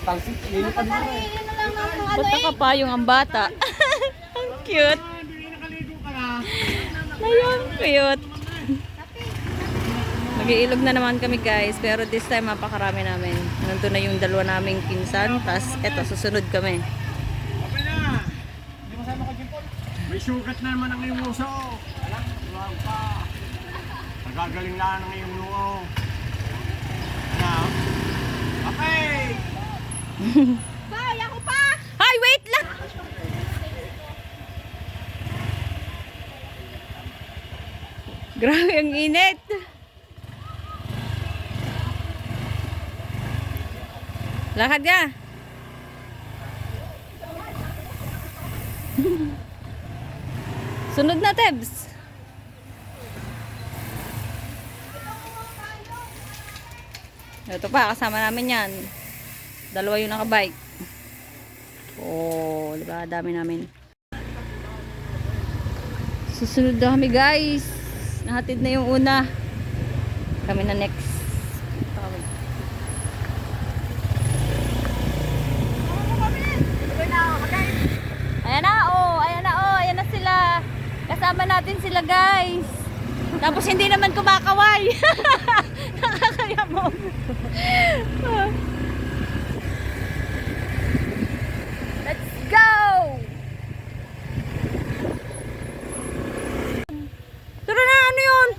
Talsik, lilo pa din ako eh. Bata ka pa yung ang bata. Ang cute. Ayun, cute. Mag-iilog na naman kami guys, pero this time mapakarami namin. Nandun na yung dalawa naming pinsan, tas eto, susunod kami. Okay na. Hindi mo sama ko, Jimpol. May sugat na naman ang iyong uso. Alam, wag pa. Nagagaling lang ang iyong luo. Ano? Okay. Bay, ako pa! Ay, wait lang! Grabe ang init. Lakad ka. Sunod na, Tebs. Ito pa, kasama namin yan. Dalawa yung nakabike. Oh, diba? Dami namin. Susunod na kami, guys. Nahatid na yung una. Kami na next. Ito kami. Ayan na, oh. Ayan na, oh. Ayan na sila. Kasama natin sila, guys. Tapos hindi naman kumakaway. Nakakaya mo. Let's go! Tara na, ano yun?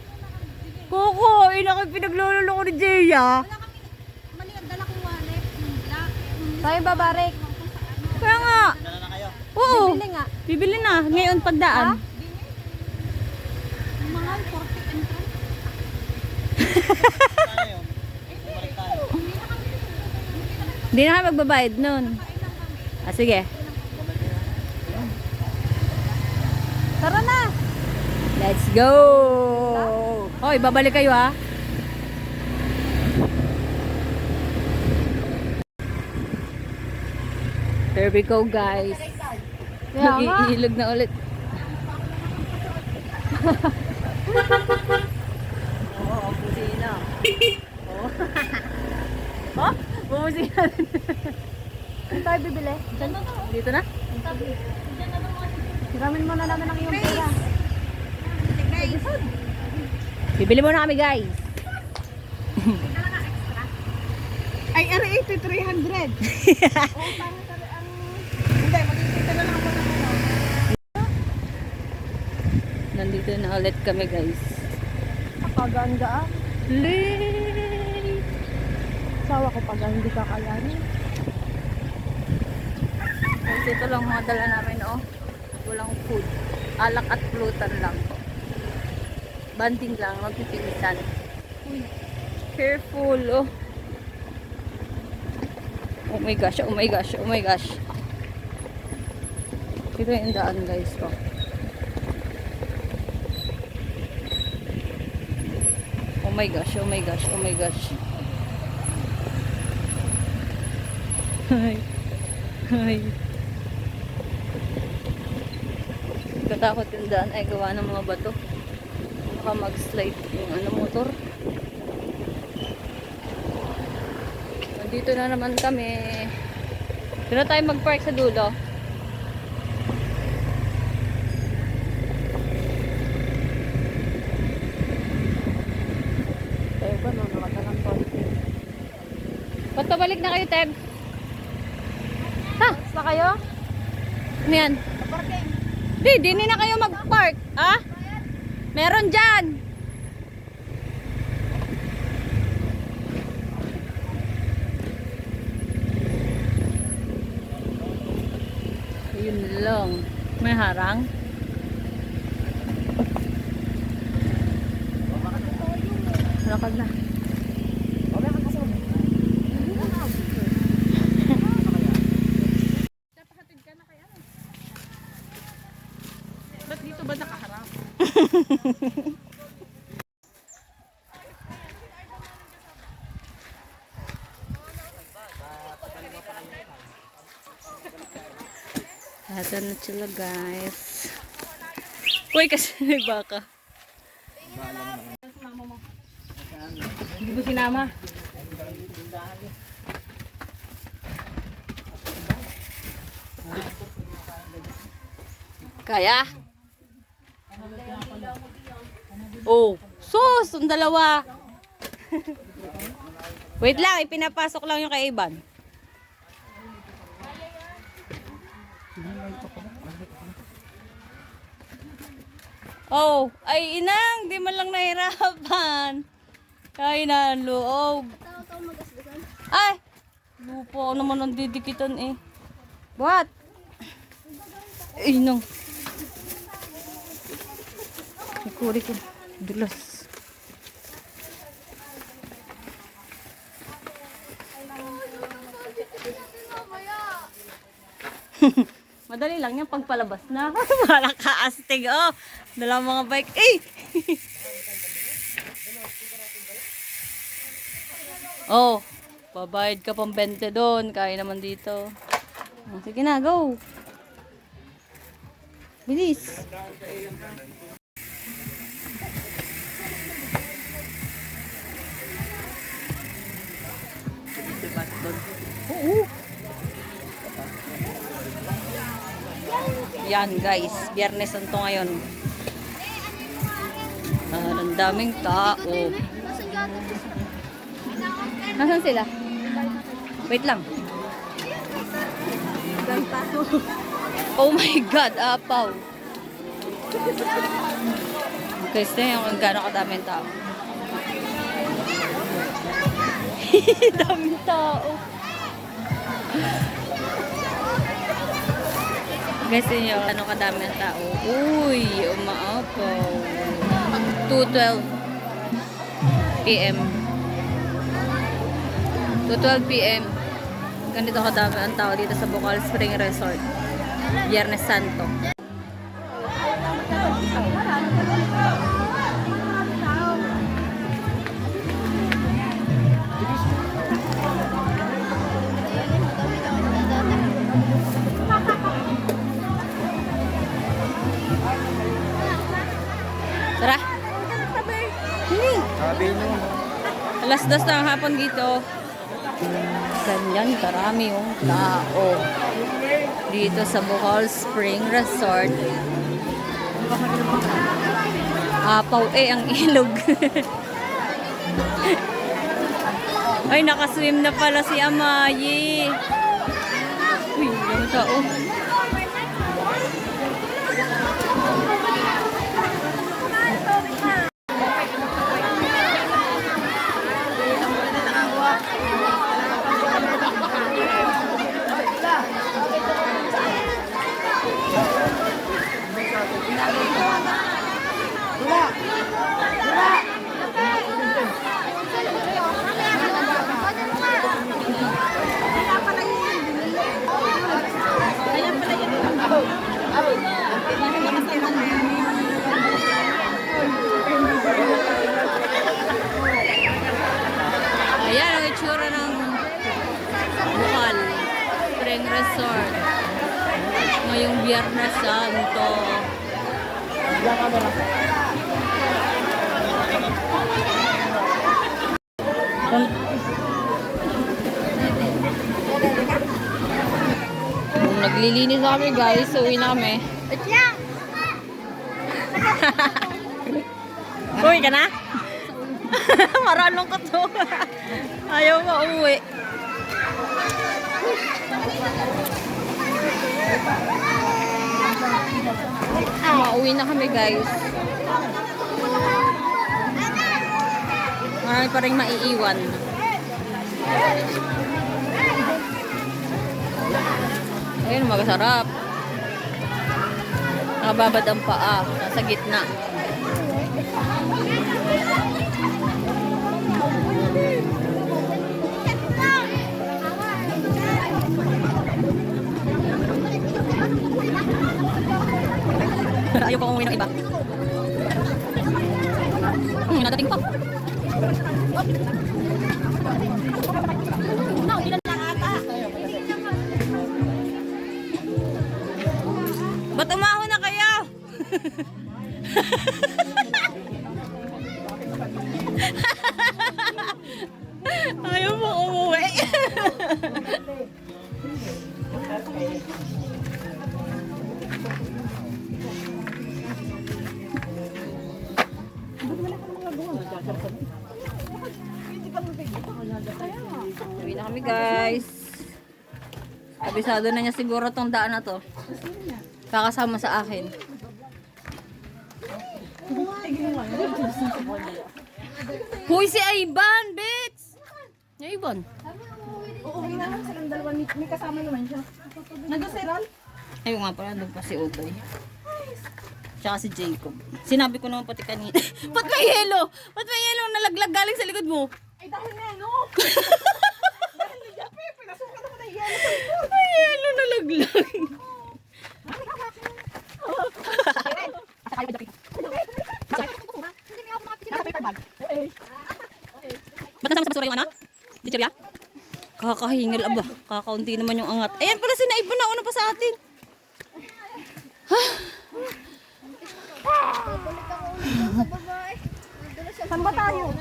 Koko, inakay pinaglulolo ko ni Jeya. Mali ang dala kong wallet. Tayo babarek. Kaya nga. Oo. Bili nga. Bibili na. Ngayon pagdaan. Mga 40 and 30. Hindi na kayo magbabayad nun. Ah, sige. Tara na! Let's go! Hoy, babalik kayo ha. There we go, guys. Mag-iilog na ulit. Oh, busina. Oh. Oh, busina. Saan tayo bibili? Dito na? Hiramin muna namin ang iyong pera. Bibili muna kami, guys. Ay, R80 300. Oo, parang sabi ang... Hindi, mag-isita na lang ako ng ano. Nandito na ulit kami, guys. Kapaganda. Lay! Sawa ko pag hindi kakayanin. Kasi ito lang mga dala namin, oh. Walang food. Alak at pulutan lang. Banding lang, magpipilisan. Uy, careful, oh. Oh my gosh, oh my gosh, oh my gosh. Ito yung daan, guys, oh. Oh my gosh, oh my gosh, oh my gosh. Hi. Hi. Katakot yung daan ay gawa ng mga bato. Baka mag-slide yung ano, motor. Nandito na naman kami. Doon na tayo mag-park sa dulo. Tayo ba no? Nakatalang konti. Ba't pabalik na kayo, Teb? Ha? Basta kayo? Ano yan? Parking. Di na kayo mag-park. Ah? Meron dyan. Yun lang. May harang. Lakad na. Ba't dito ba nakaharap? Ito na sila, guys. Uy, kasi may baka. Hindi mo sinama. Kaya? Oh, sus! Ang dalawa. Wait lang, ipinapasok lang yung kay Ivan. Oh, ay inang, di man lang nahirapan. Kaya na ang loob. Ay, lupo naman ang didikitan eh. What? Ay, inang. Ikuri ko. Dulas. Madali lang yan pagpalabas na. Wala ka astig. Oh, dalang mga bike. Eh! Oh, babayad ka pang 20 doon. Kaya naman dito. Oh, sige na, go. Bilis. Oo. Yan guys, Biyernes Santo ngayon. Ang daming tao. Nasaan sila? Wait lang. Oh my God, apaw. Guys, na yung gano'n kadaming tao. Daming tao. Guys, yun yung ano kadami ng tao. Uy, umaapaw. 2:12 p.m. 2:12 p.m. Ganito kadami ang tao dito sa Bocal Spring Resort. Biyernes Santo. Tara. Sabi nyo. Alas 2 ng hapon dito. Ganyan karami yung tao. Dito sa Bohol Spring Resort. Apaw ang ilog. Ay, nakaswim na pala si Amayi. Uy, yung tao. Ayan ang itsura ng Bohol Spring Resort ngayong Biyernes Santo. Naglilinis kami guys, so uwi na kami. Uwi ka na? Maralong ka to. Ayaw mo uwi. Mauwi na kami guys. Marami pa rin maiiwan. Ayun, magasarap. Nakababad ang paa. Nasa gitna. Ayaw pa umuwi ng iba. Nadating pa. Ba't umahon na kayo? Ayaw mo umuwi. na kami guys. Kabisado na niya siguro tong daan na to. Kakasama sa akin. Hoy, si Ivan, bitch! Yung Ivan. Oo, may naman silang dalawa. May kasama naman siya. Nag-seral? Ayun nga pala, doon pa si Utoy. Tsaka si Jacob. Sinabi ko naman pati kanina. Ba't may yelo? Ba't may yelo nalaglag galing sa likod mo? Ay, dahil na, no? Dahil na, Jape, pinasukan naman ng yelo sa likod. May yelo nalaglag. Ba't nasama sa basura yung anak? Chichirya? Kakahingal aba. Kakaunti naman yung angat. Ayan pala si Naiba na una pa sa atin. Saan ba tayo?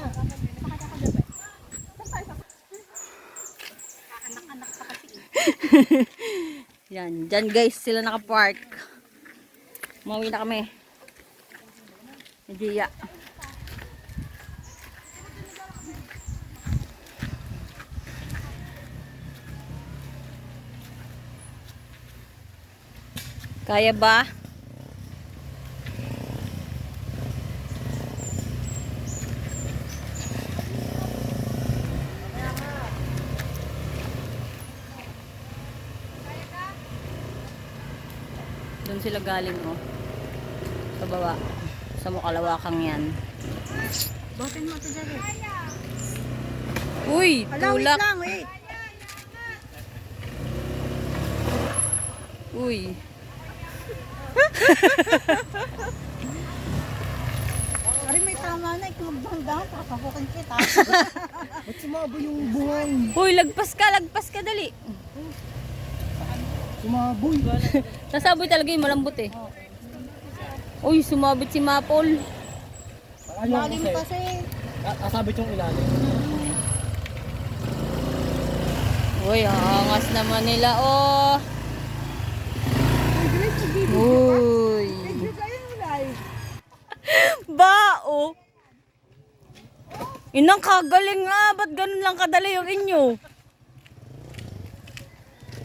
Yan. Diyan guys sila nakapark. Mauwi na kami. Nadia. Kaya ba? Doon sila galing oh. Sa baba. Sa Mukalawakang yan. Batin mo ito dyan. Uy! Tulak! wait. Uy! Ari, may tama na. Ikumagdang-dang. Kakahukin kita. Ba't sumabo yung buhay? Uy! Lagpas ka dali! Sumaboy. Nasaboy talaga yung malambot eh. Uy! Sumabit si Mapol. Lalim kasi. Kasabit yung ilalim. Uy! Angas naman nila oh! Uy! Medyo kayo live. Bao! Inang kagaling nga! Ba't ganun lang kadali yung inyo?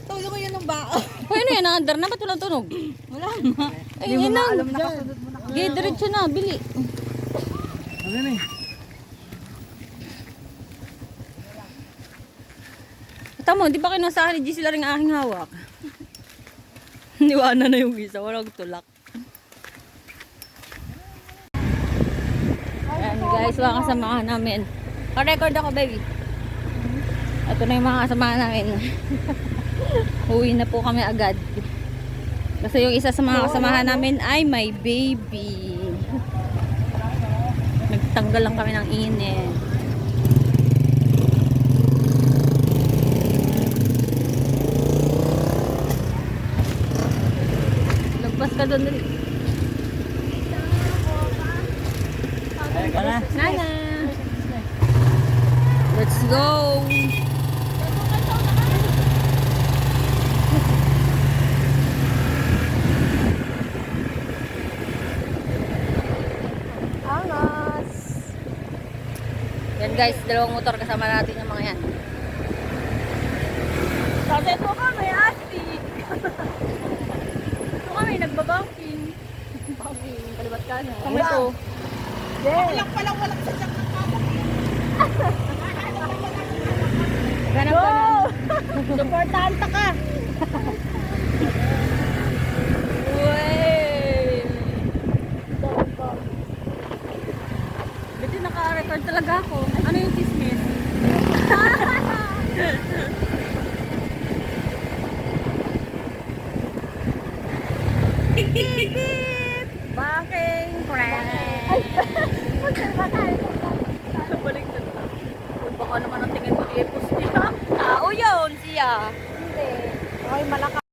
Tulong ko yun ng bao. Uy, ano yan? Naandar na? Ba't walang tunog? Wala na. Ay, inang! Alam na kasunod mo na. Gaya, diretso na. Bili. Ano na eh? Tama, di ba kinasahan ni G sila rin ang aking hawak? Niwana na yung isa. Walang tulak. Ayan guys, mga kasamahan namin. Pa-record ako, baby. Ito na yung mga kasamahan namin. Uwi na po kami agad. Kasi yung isa sa mga kasamahan namin ay may baby. Nagtanggal lang kami ng init. Lagpas ka doon dali. Nana! Let's go! Angas! Yan guys, dalawang motor kasama natin yung mga yan. Kasi ito kami, astig! Ito kami, nagbabangking. Bangking, kalibat ka na. Kami ito. Walang palang walang sadyak ng kapag. Ganap ka na. Supportanta ka. Uy! Biti naka-record talaga ako. Ano yung kismis? Baking friend. Balik na. Baka naman ang tingin mo i-post niya. Tao yun siya. Hindi. Okay, malaka.